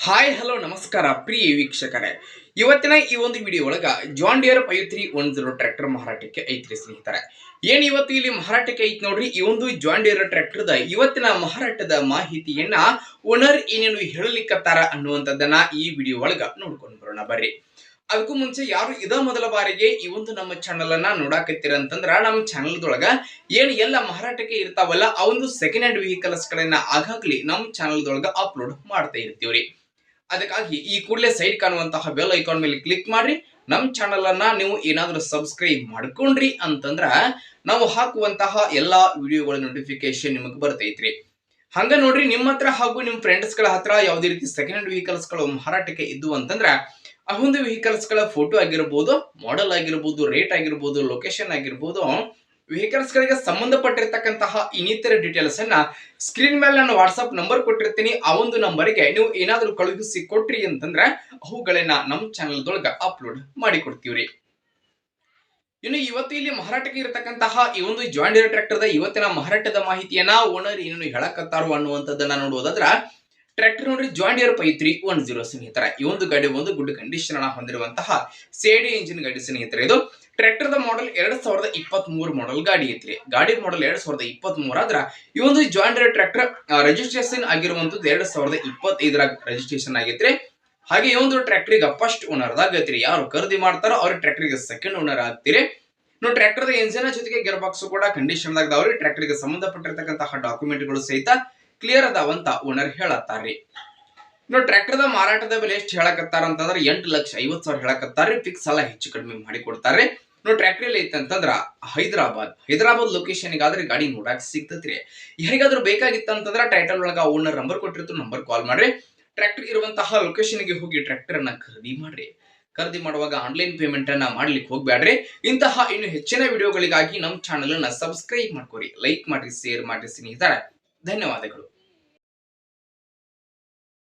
Hi hello ನಮಸ್ಕಾರ ಪ್ರಿಯ ವೀಕ್ಷಕರೇ. ಇವತ್ತಿನ ಈ ಒಂದು ವಿಡಿಯೋ ಒಳಗ ಜಾನ್ ಡಿಯರ್ 5310 ಟ್ರ್ಯಾಕ್ಟರ್ ಮಾರಾಟಕ್ಕೆ ಐತ್ರಿ ಸ್ನೇಹಿತರೆ. ಏನ್ ಇವತ್ತು ಇಲ್ಲಿ ಮಾರಾಟಕ್ಕೆ ಐತಿ ನೋಡ್ರಿ. ಈ ಒಂದು ಜಾನ್ ಡಿಯರ್ ಟ್ರ್ಯಾಕ್ಟರ್ದ ಇವತ್ತಿನ ಮಾರಾಟದ ಮಾಹಿತಿಯನ್ನ ಓನರ್ ಏನೇನು ಹೇಳಲಿಕ್ಕತ್ತಾರ ಅನ್ನುವಂಥದ್ದನ್ನ ಈ ವಿಡಿಯೋ ಒಳಗ ನೋಡ್ಕೊಂಡು ಬರೋಣ ಬರ್ರಿ. ಅದಕ್ಕೂ ಮುಂಚೆ ಯಾರು ಇದ ಮೊದಲ ಬಾರಿಗೆ ಈ ಒಂದು ನಮ್ಮ ಚಾನಲ್ ಅನ್ನ ನೋಡಾಕತ್ತೀರ ಅಂತಂದ್ರ ನಮ್ಮ ಚಾನಲ್ ದೊಳಗ ಏನ್ ಎಲ್ಲ ಮಾರಾಟಕ್ಕೆ ಇರ್ತಾವಲ್ಲ ಆ ಒಂದು ಸೆಕೆಂಡ್ ಹ್ಯಾಂಡ್ ವೆಹಿಕಲ್ಸ್ ಗಳನ್ನ ಆಗಾಗ್ಲಿ ನಮ್ಮ ಚಾನಲ್ ದೊಳಗ ಅಪ್ಲೋಡ್ ಮಾಡ್ತಾ ಇರ್ತೀವ್ರಿ. ಅದಕ್ಕಾಗಿ ಈ ಕೂಡಲೇ ಸೈಡ್ ಕಾಣುವಂತಹ ಬೆಲ್ ಐಕಾನ್ ಮೇಲೆ ಕ್ಲಿಕ್ ಮಾಡ್ರಿ. ನಮ್ಮ ಚಾನಲ್ ಅನ್ನ ನೀವು ಏನಾದ್ರೂ ಸಬ್ಸ್ಕ್ರೈಬ್ ಮಾಡ್ಕೊಂಡ್ರಿ ಅಂತಂದ್ರ ನಾವು ಹಾಕುವಂತಹ ಎಲ್ಲಾ ವಿಡಿಯೋಗಳ ನೋಟಿಫಿಕೇಶನ್ ನಿಮಗೆ ಬರ್ತೈತ್ರಿ. ಹಂಗ ನೋಡ್ರಿ, ನಿಮ್ಮ ಹತ್ರ ಹಾಗೂ ನಿಮ್ಮ ಫ್ರೆಂಡ್ಸ್ ಗಳ ಹತ್ರ ಯಾವುದೇ ರೀತಿ ಸೆಕೆಂಡ್ ಹ್ಯಾಂಡ್ ವೆಹಿಕಲ್ಸ್ ಗಳು ಮಾರಾಟಕ್ಕೆ ಇದ್ದು ಅಂತಂದ್ರ ಆ ಒಂದು ವೆಹಿಕಲ್ಸ್ ಗಳ ಫೋಟೋ ಆಗಿರ್ಬೋದು, ಮಾಡೆಲ್ ಆಗಿರ್ಬೋದು, ರೇಟ್ ಆಗಿರ್ಬೋದು, ಲೊಕೇಶನ್ ಆಗಿರ್ಬೋದು, ವೆಹಿಕಲ್ಸ್ ಗಳಿಗೆ ಸಂಬಂಧಪಟ್ಟಿರ್ತಕ್ಕಂತಹ ಇನ್ನಿತರ ಡೀಟೇಲ್ಸ್ ಅನ್ನ ಸ್ಕ್ರೀನ್ ಮೇಲೆ ನಾನು ವಾಟ್ಸ್ಆಪ್ ನಂಬರ್ ಕೊಟ್ಟಿರ್ತೀನಿ. ಆ ಒಂದು ನಂಬರ್ಗೆ ನೀವು ಏನಾದ್ರೂ ಕಳುಹಿಸಿ ಕೊಟ್ರಿ ಅಂತಂದ್ರೆ ಅವುಗಳನ್ನ ನಮ್ಮ ಚಾನಲ್ ದೊಳಗ ಅಪ್ಲೋಡ್ ಮಾಡಿ ಕೊಡ್ತೀವ್ರಿ. ಇನ್ನು ಇವತ್ತು ಇಲ್ಲಿ ಮಾರಾಟಕ್ಕೆ ಇರತಕ್ಕಂತಹ ಈ ಒಂದು ಜಾನ್ ಡಿಯರ್ ಟ್ರ್ಯಾಕ್ಟರ್ ಇವತ್ತಿನ ಮಾರಾಟದ ಮಾಹಿತಿಯನ್ನ ಓನರ್ ಏನೇನು ಹೇಳಕತ್ತಾರು ಅನ್ನುವಂಥದ್ದನ್ನ ನೋಡುವುದಾದ್ರ, ಟ್ರ್ಯಾಕ್ಟರ್ ನೋಡ್ರಿ ಜಾನ್ ಡಿಯರ್ 5310 ಸ್ನೇಹಿತರ. ಈ ಒಂದು ಗಾಡಿ ಒಂದು ಗುಡ್ ಕಂಡೀಷನ್ ಅನ್ನ ಹೊಂದಿರುವಂತಹ ಸೇಡಿ ಇಂಜಿನ್ ಗಾಡಿ ಸ್ನೇಹಿತರೆ. ಇದು ಟ್ರ್ಯಾಕ್ಟರ್ ದ ಮಾಡೆಲ್ 2023 ಮಾಡೆಲ್ ಗಾಡಿ ಐತ್ರಿ. ಗಾಡಿ ಮಾಡೆಲ್ 2023 ಆದ್ರ ಈ ಒಂದು ಜಾನ್ ಡಿಯರ್ ಟ್ರ್ಯಾಕ್ಟರ್ ರಿಜಿಸ್ಟ್ರೇಷನ್ ಆಗಿರುವಂತದ್ದು 2025 ರಿಜಿಸ್ಟ್ರೇಷನ್ ಆಗೈತ್ರಿ. ಹಾಗೆ ಈ ಒಂದು ಟ್ರ್ಯಾಕ್ಟರ್ ಫಸ್ಟ್ ಓನರ್ ಆಗೈತ್ರಿ. ಯಾರು ಖರೀದಿ ಮಾಡ್ತಾರೋ ಅವ್ರ ಟ್ರ್ಯಾಕ್ಟರ್ ಸೆಕೆಂಡ್ ಓನರ್ ಆಗ್ತೀರಿ. ಇನ್ನು ಟ್ರ್ಯಾಕ್ಟರ್ ದ ಎಂಜಿನ್ ಜೊತೆಗೆ ಗೇರ್ ಬಾಕ್ಸ್ ಕೂಡ ಕಂಡೀಷನ್ ದಾಗ್ದಾವ್ರಿ. ಟ್ರ್ಯಾಕ್ಟರ್ ಗೆ ಸಂಬಂಧಪಟ್ಟಿರ್ತಕ್ಕಂತಹ ಡಾಕ್ಯುಮೆಂಟ್ ಗಳು ಸಹಿತ ಕ್ಲಿಯರ್ ಅದಾವಂತ ಓನರ್ ಹೇಳತ್ತಾರ್ರಿ. ಇನ್ನು ಟ್ರ್ಯಾಕ್ಟರ್ ದ ಮಾರಾಟದ ಬೆಲೆ ಎಷ್ಟು ಹೇಳಕತ್ತಾರ ಅಂತಂದ್ರೆ 8,50,000 ಹೇಳಕತ್ತಾರ್ರಿ. ಫಿಕ್ಸ್ ಎಲ್ಲ ಹೆಚ್ಚು ಕಡಿಮೆ ಮಾಡಿ ಕೊಡ್ತಾರೆ. ಇನ್ನು ಟ್ರ್ಯಾಕ್ಟರ್ ಎಲ್ಲಿ ಐತೆ ಅಂತಂದ್ರ ಹೈದರಾಬಾದ್ ಲೊಕೇಶನ್ ಗಾದ್ರೆ ಗಾಡಿ ನೋಡಕ್ ಸಿಗ್ತತ್ರಿ. ಯಾರಿಗಾದ್ರೂ ಬೇಕಾಗಿತ್ತು ಅಂತಂದ್ರ ಟೈಟಲ್ ಒಳಗ ಓನರ್ ನಂಬರ್ ಕೊಟ್ಟಿರ್ತು, ನಂಬರ್ ಕಾಲ್ ಮಾಡ್ರಿ. ಟ್ರ್ಯಾಕ್ಟರ್ ಇರುವಂತಹ ಲೊಕೇಶನ್ ಗೆ ಹೋಗಿ ಟ್ರ್ಯಾಕ್ಟರ್ ಅನ್ನ ಖರೀದಿ ಮಾಡ್ರಿ. ಖರೀದಿ ಮಾಡುವಾಗ ಆನ್ಲೈನ್ ಪೇಮೆಂಟ್ ಅನ್ನ ಮಾಡ್ಲಿಕ್ಕೆ ಹೋಗ್ಬೇಡ್ರಿ. ಇಂತಹ ಇನ್ನು ಹೆಚ್ಚಿನ ವಿಡಿಯೋಗಳಿಗಾಗಿ ನಮ್ಮ ಚಾನಲ್ ಅನ್ನ ಸಬ್ಸ್ಕ್ರೈಬ್ ಮಾಡ್ಕೊರಿ, ಲೈಕ್ ಮಾಡ್ರಿ, ಶೇರ್ ಮಾಡ್ರಿ ಸ್ನೇಹಿತರೆ. ಧನ್ಯವಾದಗಳು.